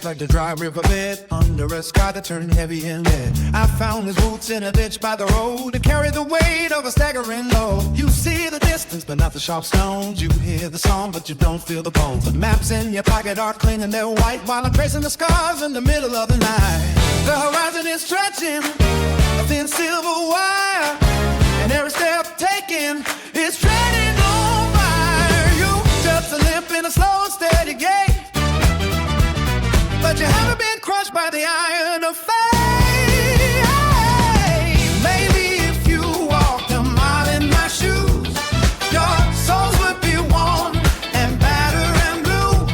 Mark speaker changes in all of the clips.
Speaker 1: like the dry riverbed under a sky that turned heavy and lead. I found his roots in a ditch by the road to carry the weight of a staggering load. You see the distance, but not the sharp stones. You hear the song, but you don't feel the bones. The maps in your pocket are clean and they're white, while I'm tracing the scars in the middle of the night. The horizon is stretching, a thin silver wire, and every step taken is treading on fire. You just a limp in a slow and steady gait, but you haven't been crushed by the iron of fate. Maybe if you walked a mile in my shoes, your soles would be worn and battered and blue.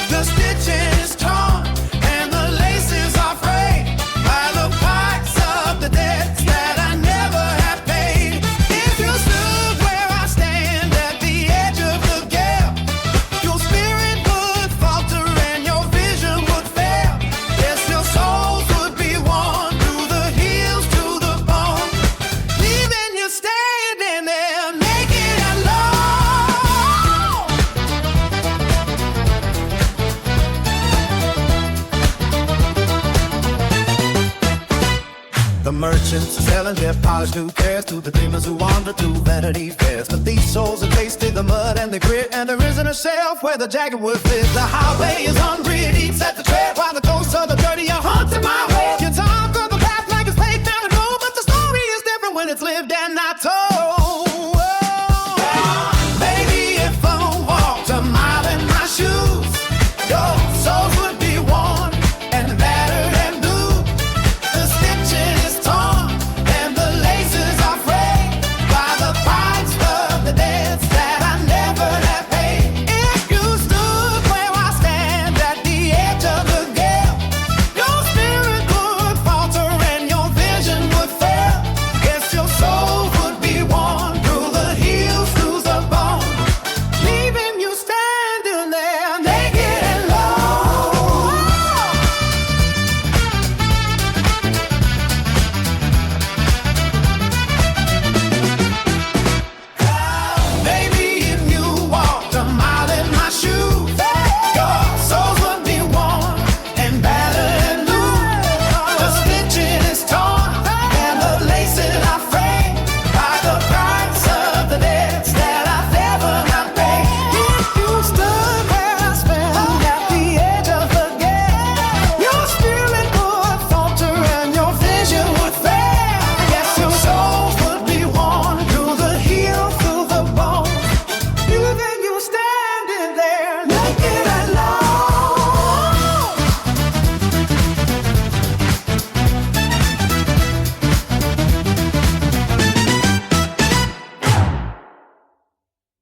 Speaker 1: The stitching is torn and the laces are frayed by the parts of the debts that I never have paid. If you stood where I stand at the edge of the gale, your spirit would falter and your vision would fail. Yes, your souls would be worn through the heels to the bone, leaving you standing there naked and alone. The merchants are selling their polished new cares to the dreamers who wander to Vanity Fairs. But these souls have tasted the mud and the grit, and there isn't a shelf where the jagged wood fits. The highway is hungry, it eats at the tread, while the ghosts of the dirty are haunting my way.